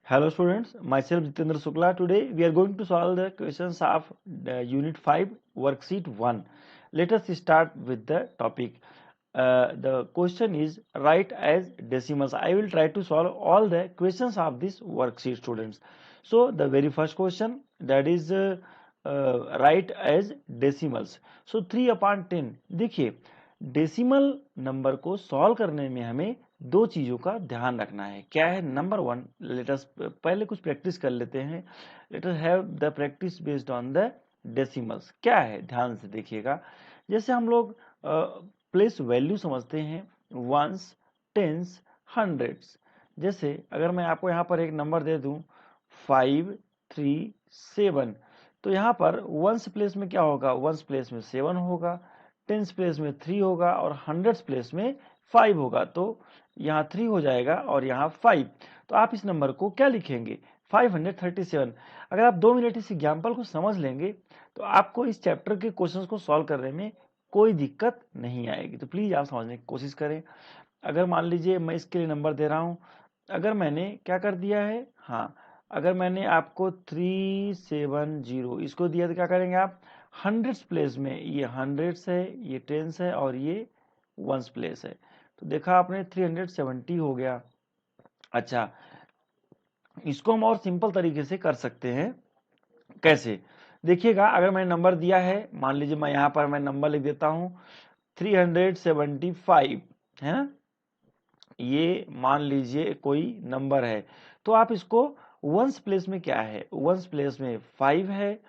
Hello students, myself Jitendra Shukla. Today we are going to solve the questions of Unit 5 Worksheet 1. Let us start with the topic. The question is write as decimals. I will try to solve all the questions of this worksheet students. So the very first question, that is write as decimals. So 3/10. देखिए decimal number को solve करने में हमें दो चीजों का ध्यान रखना है। क्या है? नंबर वन, लेटस पहले कुछ प्रैक्टिस कर लेते हैं। Let's have the practice based on the decimals. क्या है? ध्यान से देखिएगा। जैसे हम लोग प्लेस वैल्यू समझते हैं, वंस, टेंस, हंड्रेड्स। जैसे अगर मैं आपको यहाँ पर एक नंबर दे दूं 5, 3, 7, तो यहाँ पर वंस प्लेस में क्या होगा? वंस प्लेस में 7 होगा, टेंस प्लेस में 3 होगा और हंड्रेड्स प्लेस में 5 होगा। तो यहाँ 3 हो जाएगा और यहाँ 5। तो आप इस नंबर को क्या लिखेंगे? 537। अगर आप 2 मिनट इस एग्जाम्पल को समझ लेंगे तो आपको इस चैप्टर के क्वेश्चंस को सॉल्व करने में कोई दिक्कत नहीं आएगी। तो प्लीज आप समझने की कोशिश करें। अगर मान लीजिए मैं इसके लिए नंबर दे रहा हूं, अगर मैंने क्या कर दिया है, हाँ, अगर मैंने आपको 370 इसको दिया तो क्या करेंगे आप? हंड्रेड्स प्लेस में ये हंड्रेड्स है, ये टेंस है और ये वंस प्लेस है। तो देखा आपने 370 हो गया। अच्छा, इसको हम और सिंपल तरीके से कर सकते हैं। कैसे? देखिएगा, अगर मैंने नंबर दिया है, मान लीजिए मैं यहां पर मैं नंबर लिख देता हूं 375, है ना? ये मान लीजिए कोई नंबर है, तो आप इसको वंस प्लेस में क्या है? वंस प्लेस में 5 है,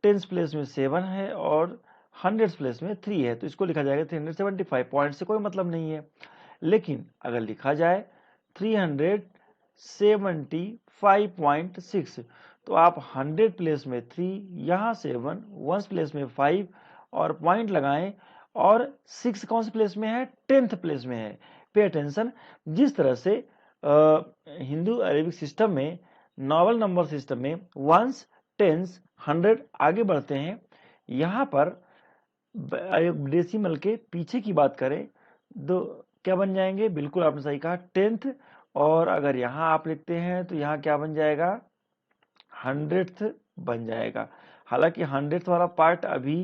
टेंस प्लेस में 7 है और हंड्रेड्स प्लेस में 3 है। तो इसको लिखा जाएगा 375। पॉइंट से कोई मतलब नहीं है। लेकिन अगर लिखा जाए 375.6, तो आप 100 प्लेस में 3, यहाँ 7, वंस प्लेस में 5 और पॉइंट लगाएं। और 6 कौन से प्लेस में है? 10th प्लेस में है। Pay attention. जिस तरह से हिंदू अरेबिक सिस्टम में, नॉवल नंबर सिस्टम में वंस, टेंस, 100 आगे बढ़ते हैं, यहाँ पर डेसिमल के पीछे की बात करें तो क्या बन जाएंगे? बिल्कुल आपने सही कहा, 10th। और अगर यहाँ आप लिखते हैं तो यहाँ क्या बन जाएगा? 100th बन जाएगा। हालांकि 100th वाला पार्ट अभी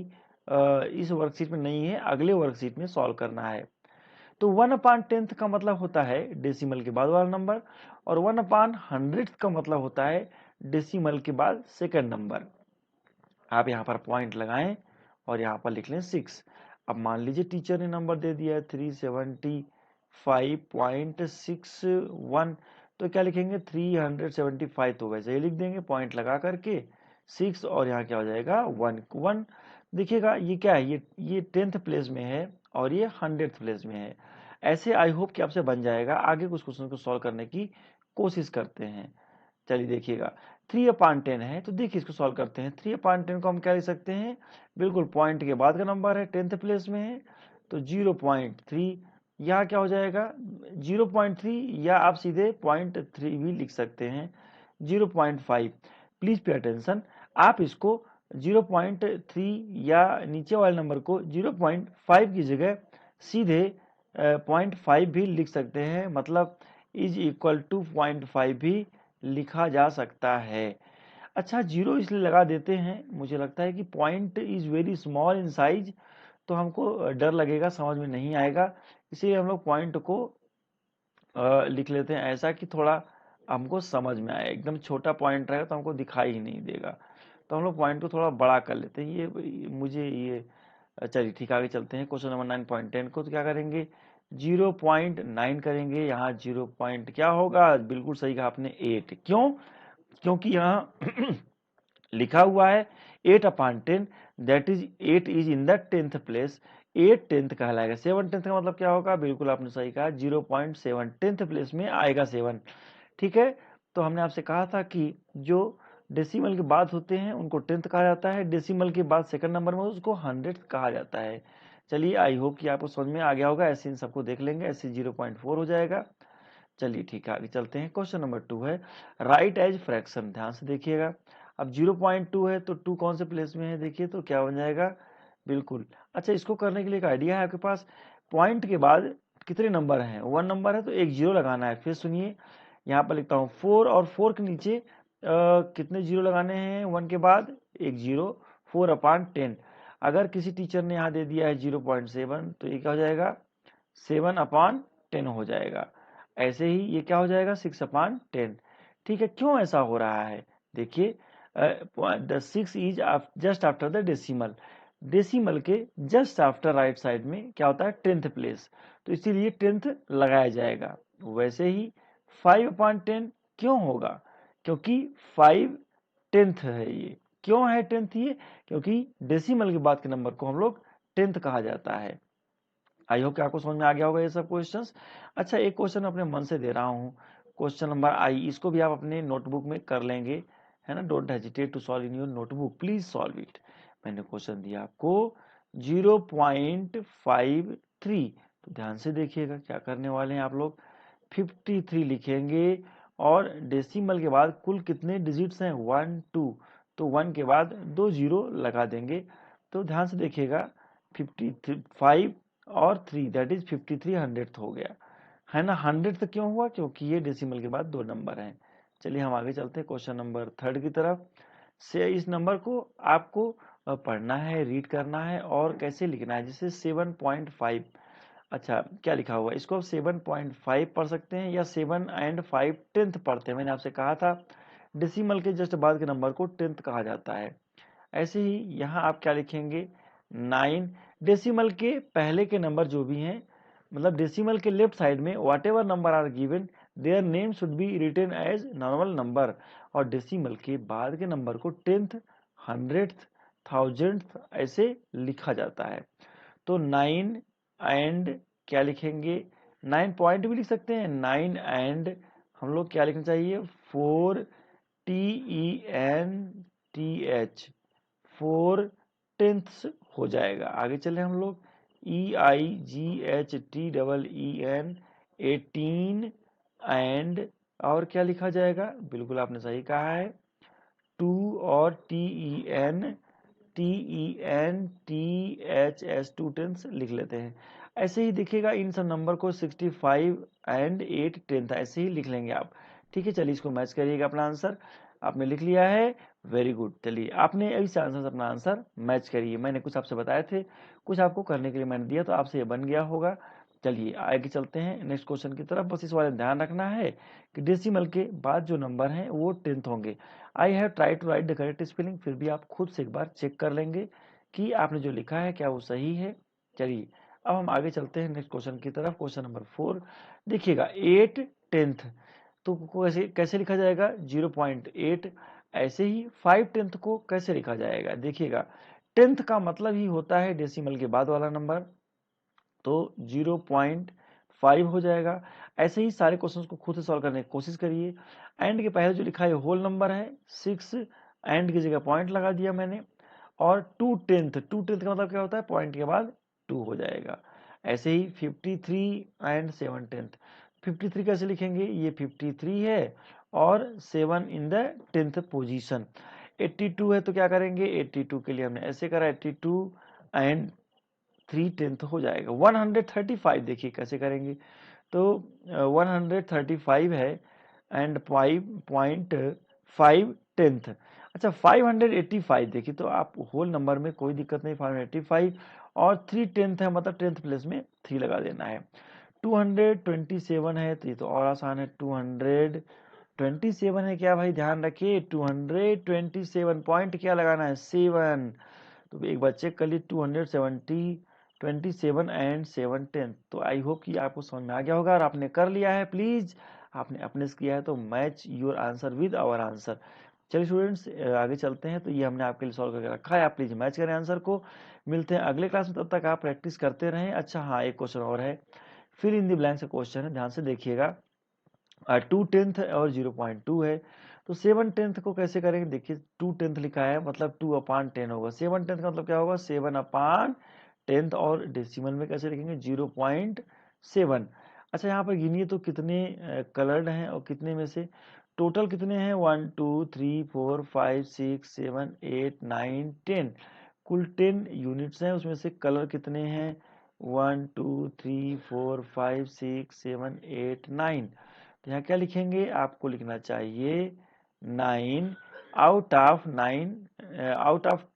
इस वर्कशीट में नहीं है, अगले वर्कशीट में सॉल्व करना है। तो 1/10th का मतलब होता है डेसिमल के बाद वाला नंबर, और 1/100th का मतलब होता है डेसिमल के बाद सेकंड नंबर। आप यहाँ पर पॉइंट लगाएं और यहाँ पर लिख लें 6। अब मान लीजिए टीचर ने नंबर दे दिया है 375.61, तो क्या लिखेंगे? 375। तो वैसे ही लिख देंगे पॉइंट लगा करके 6, और यहाँ क्या हो जाएगा? 1। देखिएगा ये क्या है? ये 10th प्लेस में है और ये 100th प्लेस में है। ऐसे आई होप कि आपसे बन जाएगा। आगे कुछ क्वेश्चन को सॉल्व करने की कोशिश करते हैं। चलिए देखिएगा, 3/10 है, तो देखिए इसको सॉल्व करते हैं। 3/10 को हम क्या लिख सकते हैं? बिल्कुल पॉइंट के बाद का नंबर है, 10th प्लेस में है, तो 0.3। यहाँ क्या हो जाएगा? 0.3, या आप सीधे 0.3 भी लिख सकते हैं। 0.5। Please pay attention. आप इसको 0.3 या नीचे वाले नंबर को 0.5 की जगह सीधे 0.5 भी लिख सकते हैं, मतलब इज इक्वल टू 0.5 भी लिखा जा सकता है। अच्छा, 0 इसलिए लगा देते हैं, मुझे लगता है कि point is very small in size, तो हमको डर लगेगा, समझ में नहीं आएगा। इसलिए हम लोग पॉइंट को लिख लेते हैं ऐसा कि थोड़ा हमको समझ में आए। एकदम छोटा पॉइंट रहेगा तो हमको दिखाई ही नहीं देगा, तो हम लोग पॉइंट को थोड़ा बड़ा कर लेते हैं। ये चलिए ठीक, आगे चलते हैं। क्वेश्चन नंबर 9.10 को तो क्या करेंगे? 0.9 करेंगे। यहाँ 0 पॉइंट क्या होगा? बिल्कुल सही कहा आपने, 8। क्यों? क्योंकि यहाँ लिखा हुआ है 8/10, that is 8 is in the 10th place. 8 10th कहलाएगा। 7 10th का मतलब क्या होगा? बिल्कुल आपने सही कहा, 0.7 10th प्लेस में आएगा 7। ठीक है, तो हमने आपसे कहा था कि जो डेसिमल के बाद होते हैं उनको 10th कहा जाता है, डेसिमल के बाद सेकंड नंबर में उसको 100th कहा जाता है। चलिए, आई होप कि आपको समझ में आ गया होगा। ऐसे इन सबको देख लेंगे, ऐसे 0.4 हो जाएगा। चलिए ठीक है, आगे चलते हैं। क्वेश्चन नंबर 2 है राइट एज फ्रैक्शन। ध्यान से देखिएगा। अब 0.2 है तो 2 कौन से प्लेस में है? देखिए तो क्या बन जाएगा? बिल्कुल। अच्छा, इसको करने के लिए एक आइडिया है आपके पास। पॉइंट के बाद कितने नंबर हैं? 1 नंबर है तो एक 0 लगाना है। फिर सुनिए, यहाँ पर लिखता हूँ 4 और 4 के नीचे कितने जीरो लगाने हैं 1 के बाद एक जीरो 4/10। अगर किसी टीचर ने यहाँ दे दिया है 0.7 तो ये क्या हो जाएगा 7/10 हो जाएगा। ऐसे ही ये क्या हो जाएगा 6/10। ठीक है, क्यों ऐसा हो रहा है देखिए, the 6 is just after the decimal, decimal के जस्ट आफ्टर राइट साइड में क्या होता है 10th प्लेस, तो इसीलिए 10th लगाया जाएगा। वैसे ही 5/10 क्यों होगा, क्योंकि 5 10th है। ये क्यों है 10th, ये क्योंकि डेसिमल के बाद के नंबर को हम लोग 10th कहा जाता है। आई होप कि आपको समझ में आ गया होगा ये सब क्वेश्चंस। अच्छा, एक क्वेश्चन अपने मन से दे रहा हूँ, क्वेश्चन नंबर आई, इसको भी आप अपने नोटबुक में कर लेंगे, है ना। Don't hesitate to solve in your notebook, please solve it. मैंने क्वेश्चन दिया आपको 0.53, तो ध्यान से देखिएगा क्या करने वाले हैं आप लोग। 53 लिखेंगे और डेसिमल के बाद कुल कितने डिजिट्स हैं 1 2, तो 1 के बाद 2 जीरो लगा देंगे। तो ध्यान से देखिएगा 55 और 3 दैट इज 53 100th हो गया, है ना। 100th क्यों हुआ, क्योंकि ये डेसिमल के बाद 2 नंबर हैं। चलिए हम आगे चलते हैं क्वेश्चन नंबर 3 की तरफ से। इस नंबर को आपको पढ़ना है, रीड करना है और कैसे लिखना है, जैसे 7.5। अच्छा, क्या लिखा हुआ है, इसको आप 7.5 पढ़ सकते हैं या 7 and 5 10th पढ़ते हैं। मैंने आपसे कहा था डेसिमल के जस्ट बाद के नंबर को 10th कहा जाता है। ऐसे ही यहाँ आप क्या लिखेंगे 9, डेसिमल के पहले के नंबर जो भी हैं, मतलब डेसिमल के लेफ्ट साइड में whatever number are given their name should be written as normal number, और डेसिमल के बाद के नंबर को 10th 100th 1000th ऐसे लिखा जाता है। तो 9 एंड क्या लिखेंगे, 9 पॉइंट भी लिख सकते हैं, 9 एंड हम लोग क्या लिखना चाहिए 4 TENTH 4 10ths हो जाएगा। आगे चले हम लोग EIGHTEEN 18 एंड और क्या लिखा जाएगा, बिल्कुल आपने सही कहा है 2 और TENTHS 2 10ths लिख लेते हैं। ऐसे ही देखिएगा इन सब नंबर को 65 एंड 8 10th ऐसे ही लिख लेंगे आप। ठीक है, चलिए इसको मैच करिएगा। अपना आंसर आपने लिख लिया है, वेरी गुड। चलिए आपने इस आंसर से अपना आंसर मैच करिए। मैंने कुछ आपसे बताए थे, कुछ आपको करने के लिए मैंने दिया, तो आपसे ये बन गया होगा। चलिए आगे चलते हैं नेक्स्ट क्वेश्चन की तरफ। बस इस वाले ध्यान रखना है कि डेसिमल के बाद जो नंबर हैं वो 10th होंगे। I have try to write the correct spelling, फिर भी आप खुद से एक बार चेक कर लेंगे कि आपने जो लिखा है क्या वो सही है। चलिए अब हम आगे चलते हैं नेक्स्ट क्वेश्चन की तरफ। क्वेश्चन नंबर 4 देखिएगा 8 10th, तो कैसे कैसे लिखा जाएगा 0.8। ऐसे ही 5 10th को कैसे लिखा जाएगा, देखिएगा 10th का मतलब ही होता है डेसिमल के बाद वाला नंबर, तो 0.5 हो जाएगा। ऐसे ही सारे क्वेश्चंस को खुद से सॉल्व करने की कोशिश करिए। एंड के पहले जो लिखा है होल नंबर है 6, एंड की जगह पॉइंट लगा दिया मैंने, और 2 10th का मतलब क्या होता है पॉइंट के बाद 2 हो जाएगा। ऐसे ही 53 एंड 7 10th, 53 कैसे लिखेंगे, ये 53 है और 7 इन द 10th पोजीशन। 82 है तो क्या करेंगे, 82 के लिए हमने ऐसे करा 82 एंड 3 10th हो जाएगा। 135 देखिए कैसे करेंगे, तो 135 है एंड 5.5 10th। अच्छा 585 देखिए, तो आप होल नंबर में कोई दिक्कत नहीं, 585 और 3 10th है, मतलब 10th प्लेस में 3 लगा देना है। 227 है तो ये तो और आसान है, 227 है क्या भाई, ध्यान रखिए 227 पॉइंट क्या लगाना है 7, तो एक बार चेक कर ली 227 एंड 7 10th। तो आई होप कि आपको समझ में आ गया होगा, और आपने कर लिया है, प्लीज आपने अपने से किया है तो match your answer with our answer. चलिए स्टूडेंट्स आगे चलते हैं, तो ये हमने आपके लिए सॉल्व करके रखा है, आप प्लीज मैच करें आंसर को। मिलते हैं अगले क्लास में, तब तक आप प्रैक्टिस करते रहें। अच्छा हाँ, एक क्वेश्चन और है, फिल इन द ब्लैंक्स का क्वेश्चन है, ध्यान से देखिएगा। 2 10th और 0.2 है, तो 7 10th को कैसे करेंगे, देखिए 2 10th लिखा है मतलब 2/10 होगा, 7 10th का मतलब क्या होगा 7/10, और डेसिमल में कैसे लिखेंगे 0.7। अच्छा यहाँ पर गिनिए तो कितने कलर्ड हैं और कितने में से टोटल कितने हैं 1 2 3 4 5 6 7 8 9 10, कुल 10 यूनिट्स हैं, उसमें से कलर कितने हैं 1 2 3 4 5 6 7 8 9, तो यहाँ क्या लिखेंगे, आपको लिखना चाहिए 9 out of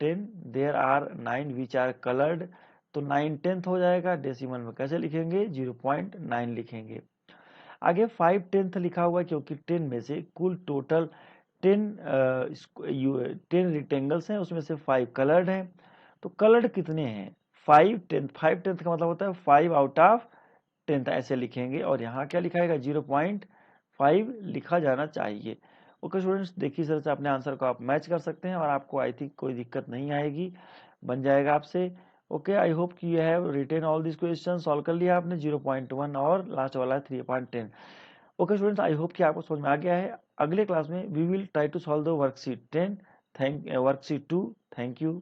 10 there are 9 which are coloured. तो 9/10 हो जाएगा। डेसिमल में कैसे लिखेंगे, 0.9 लिखेंगे। आगे 5/10 लिखा हुआ है क्योंकि 10 में से कुल टोटल 10 रेक्टेंगल्स हैं, उसमें से 5 कलर्ड हैं। तो कलर्ड कितने हैं, 5/10 का मतलब होता है 5 आउट ऑफ 10 ऐसे लिखेंगे। और यहाँ क्या लिखाएगा, 0.5 लिखा जाना चाहिए। ओके स्टूडेंट्स, देखिए सर से अपने आंसर को आप मैच कर सकते हैं और आपको आई थिंक कोई दिक्कत नहीं आएगी, बन जाएगा आपसे। ओके, आई होप कि you have written all this question, solve कर लिया आपने 0.1 और लास्ट वाला है 3.10। ओके स्टूडेंट्स, आई होप कि आपको समझ में आ गया है। अगले क्लास में we will try to solve the worksheet 10, worksheet 2। Thank you.